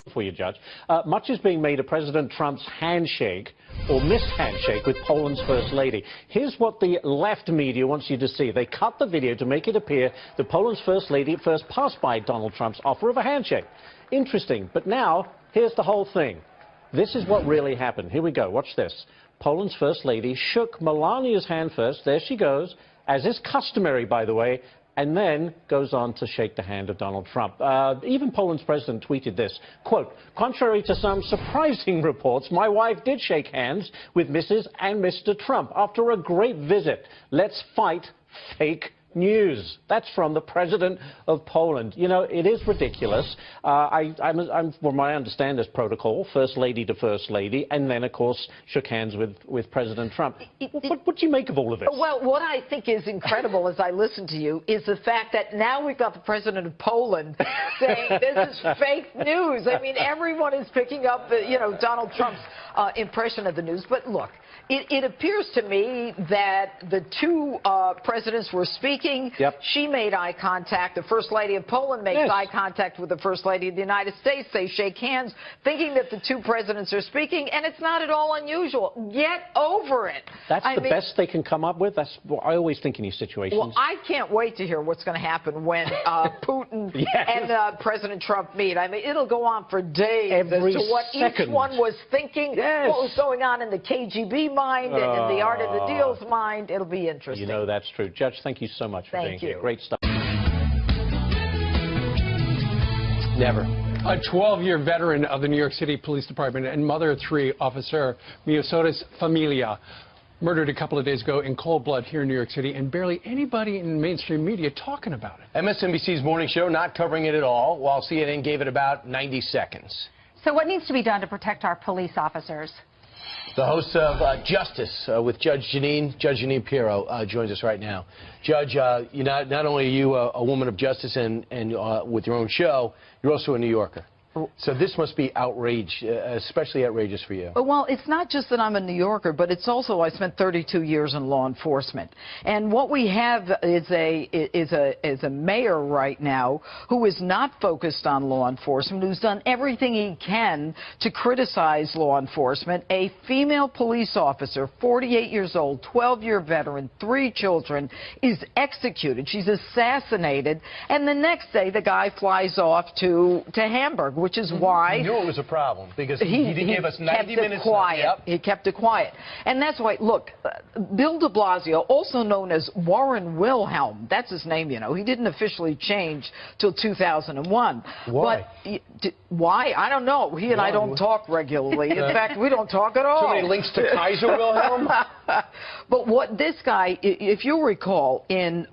For you, Judge. Much is being made of President Trump's handshake or missed handshake with Poland's First Lady. Here's what the left media wants you to see. They cut the video to make it appear that Poland's First Lady at first passed by Donald Trump's offer of a handshake. Interesting, but now here's the whole thing. This is what really happened. Here we go. Watch this. Poland's First Lady shook Melania's hand first. There she goes, as is customary, by the way, and then goes on to shake the hand of Donald Trump. Even Poland's president tweeted this, quote, "Contrary to some surprising reports, my wife did shake hands with Mrs. and Mr. Trump after a great visit. Let's fight fake news." That's from the president of Poland. You know, it is ridiculous. From what I understand, there's protocol, First Lady to First Lady, and then, of course, shook hands with President Trump. What do you make of all of this? Well, what I think is incredible as I listen to you is the fact that now we've got the president of Poland saying this is fake news. I mean, everyone is picking up, Donald Trump's impression of the news. But look, it appears to me that the two presidents were speaking. Yep. She made eye contact. The First Lady of Poland makes eye contact with the First Lady of the United States. They shake hands, thinking that the two presidents are speaking, and it's not at all unusual. Get over it. That's the best they can come up with? That's what I always think in these situations. Well, I can't wait to hear what's going to happen when Putin and President Trump meet. I mean, it'll go on for days as to what each one was thinking, what was going on in the KGB mind and in the art of the deal's mind. It'll be interesting. You know that's true. Judge, thank you so much for being here. Great stuff. Never. A 12-year veteran of the New York City Police Department and mother of three, Officer Miosotis Familia, murdered a couple of days ago in cold blood here in New York City, and barely anybody in mainstream media talking about it. MSNBC's morning show not covering it at all, while CNN gave it about 90 seconds. So what needs to be done to protect our police officers? The host of Justice with Judge Jeanine Pirro joins us right now. Judge, not only are you a woman of justice and with your own show, you're also a New Yorker. So this must be outrage, especially outrageous for you. Well, it's not just that I'm a New Yorker, but it's also I spent 32 years in law enforcement. And what we have is a mayor right now who is not focused on law enforcement, who's done everything he can to criticize law enforcement. A female police officer, 48 years old, 12-year veteran, 3 children, is executed. She's assassinated. And the next day, the guy flies off to Hamburg, which is why he knew it was a problem, because he gave us 90 minutes. He kept it quiet. And that's why, look, Bill de Blasio, also known as Warren Wilhelm, that's his name, you know. He didn't officially change till 2001. Why? But why? I don't know. He and I don't talk regularly. In fact, we don't talk at all. Too many links to Kaiser Wilhelm? But what this guy, if you'll recall, in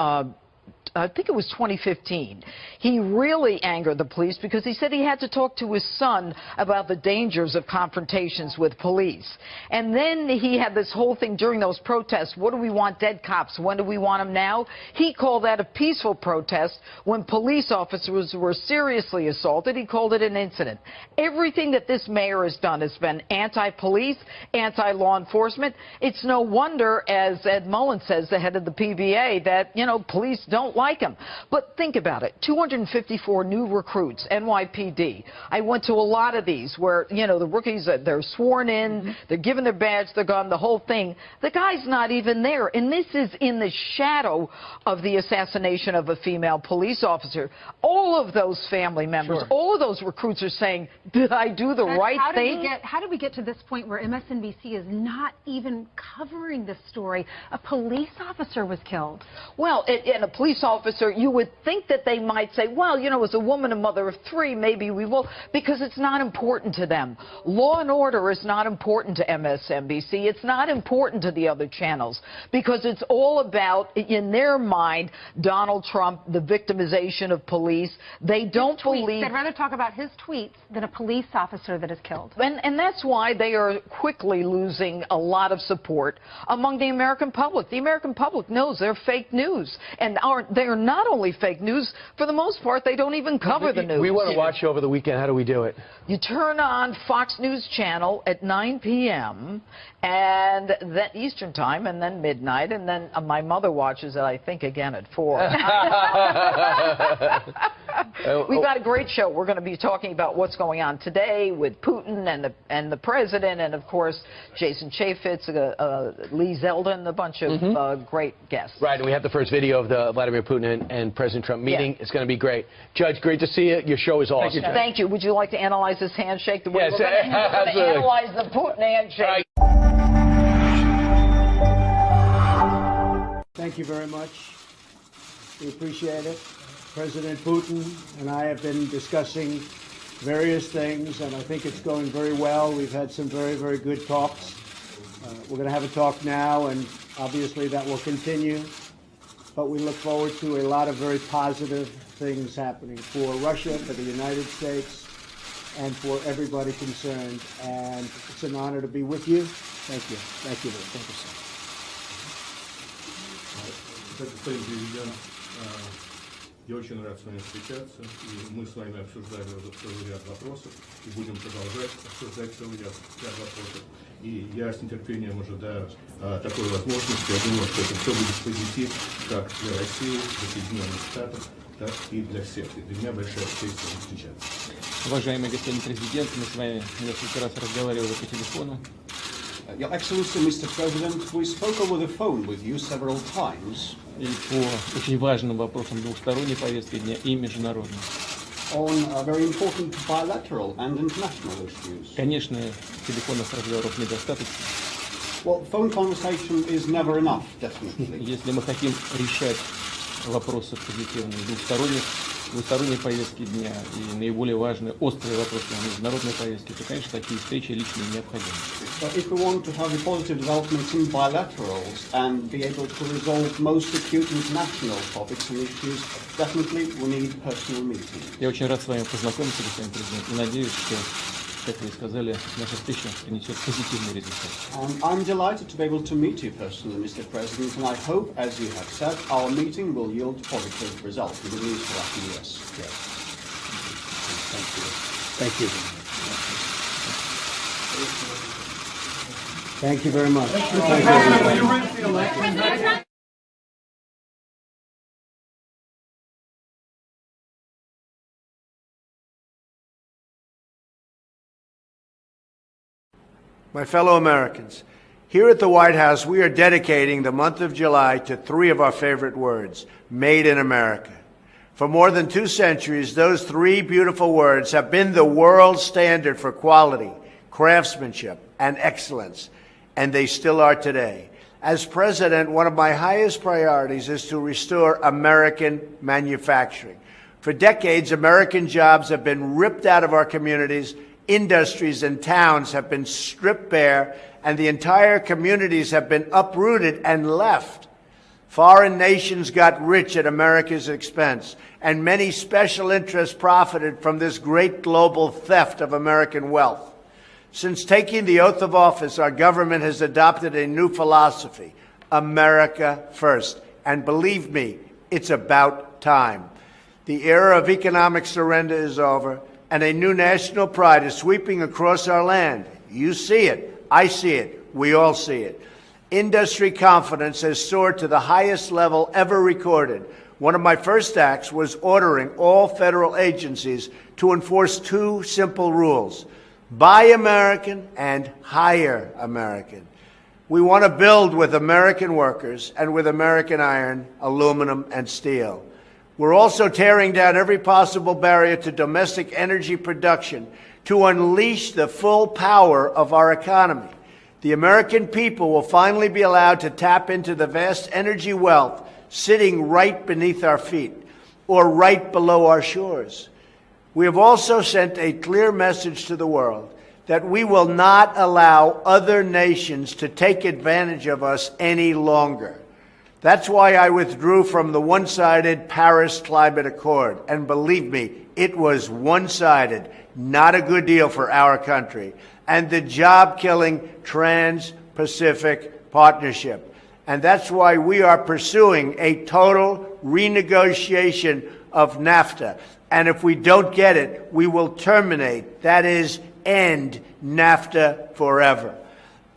I think it was 2015, he really angered the police because he said he had to talk to his son about the dangers of confrontations with police. And then he had this whole thing during those protests. What do we want? Dead cops. When do we want them now? He called that a peaceful protest. When police officers were seriously assaulted, he called it an incident. Everything that this mayor has done has been anti-police, anti-law enforcement. It's no wonder, as Ed Mullen says, the head of the PBA, that, police don't like him. But think about it. 254 new recruits, NYPD. I went to a lot of these where, the rookies, they're sworn in, they're given their badge, their gun, the whole thing. The guy's not even there. And this is in the shadow of the assassination of a female police officer. All of those family members, all of those recruits are saying, did I do the right thing? How did we get to this point where MSNBC is not even covering this story? A police officer was killed. Well, and a police officer, you would think that they might say, well, as a woman, a mother of 3, maybe we will, because it's not important to them. Law and order is not important to MSNBC. It's not important to the other channels, because it's all about, in their mind, Donald Trump, the victimization of police. They don't believe... They'd rather talk about his tweets than a police officer that is killed. And that's why they are quickly losing a lot of support among the American public. The American public knows they're fake news, and they're not only fake news, for the most part, they don't even cover the news. We want to watch you over the weekend. How do we do it? You turn on Fox News Channel at 9 p.m. and then Eastern Time, and then midnight, and then my mother watches it, I think, again at 4. We've got a great show. We're going to be talking about what's going on today with Putin and the president, and of course Jason Chaffetz, Lee Zeldin, a bunch of great guests. Right, and we have the first video of the Vladimir Putin and President Trump meeting. Yeah. It's going to be great. Judge, great to see you. Your show is awesome. Thank you. Would you like to analyze this handshake? The way Yes, we're going to absolutely. analyze the Putin handshake. Thank you very much. We appreciate it. President Putin and I have been discussing various things, and I think it's going very well. We've had some very, very good talks. We're going to have a talk now, and obviously that will continue. But we look forward to a lot of very positive things happening for Russia, for the United States, and for everybody concerned. And it's an honor to be with you. Thank you. Thank you. Thank you, sir. Господин президент, я очень рад с вами встречаться, и мы с вами обсуждали уже целый ряд вопросов, и будем продолжать обсуждать целый ряд вопросов. И я с нетерпением ожидаю такой возможности. Я думаю, что это все будет позитив как для России, для Соединенных Штатов, так и для всех. И для меня большая честь с вами встречаться. Уважаемый господин президент, мы с вами несколько раз разговаривали по телефону. Your Excellency, Mr. President, we spoke over the phone with you several times. И по очень важным вопросам двухсторонней повестки дня и международной. On very important bilateral and international issues. Конечно, телефонных разговоров недостаточно. Well, phone conversation is never enough, definitely. Если мы хотим решать вопросы позитивные двухсторонней повестки дня и наиболее важные острые вопросы на международной повестке, то, конечно, такие встречи личные необходимы. But if we want to have a positive development in bilaterals and be able to resolve most acute international topics and issues, definitely we need personal meetings. Я очень рад с вами познакомиться, господин президент, и надеюсь, что, как вы сказали, наша встреча принесет позитивный результат. I'm delighted to be able to meet you personally, Mr. President, and I hope, as you have said, our meeting will yield positive results. Good news for us in the US. Yes. Thank you. Thank you. Thank you very much. My fellow Americans, here at the White House, we are dedicating the month of July to three of our favorite words, made in America. For more than 2 centuries, those three beautiful words have been the world standard for quality, craftsmanship, and excellence, and they still are today. As president, one of my highest priorities is to restore American manufacturing. For decades, American jobs have been ripped out of our communities, industries and towns have been stripped bare, and the entire communities have been uprooted and left. Foreign nations got rich at America's expense, and many special interests profited from this great global theft of American wealth. Since taking the oath of office, our government has adopted a new philosophy, America first. And believe me, it's about time. The era of economic surrender is over, and a new national pride is sweeping across our land. You see it. I see it. We all see it. Industry confidence has soared to the highest level ever recorded. One of my first acts was ordering all federal agencies to enforce 2 simple rules: buy American and hire American. We want to build with American workers and with American iron, aluminum, and steel. We're also tearing down every possible barrier to domestic energy production to unleash the full power of our economy. The American people will finally be allowed to tap into the vast energy wealth sitting right beneath our feet or right below our shores. We have also sent a clear message to the world that we will not allow other nations to take advantage of us any longer. That's why I withdrew from the one-sided Paris Climate Accord. And believe me, it was one-sided, not a good deal for our country. And the job-killing Trans-Pacific Partnership. And that's why we are pursuing a total renegotiation of NAFTA. And if we don't get it, we will terminate, that is, end NAFTA forever.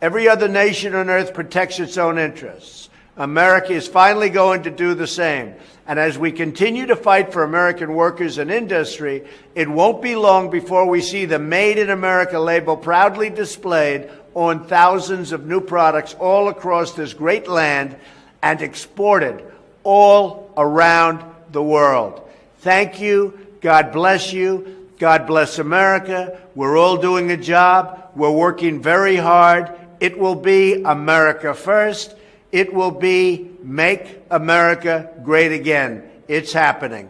Every other nation on earth protects its own interests. America is finally going to do the same. And as we continue to fight for American workers and industry, it won't be long before we see the Made in America label proudly displayed on thousands of new products all across this great land and exported all around the world. Thank you. God bless you. God bless America. We're all doing a job. We're working very hard. It will be America first. It will be Make America Great Again. It's happening.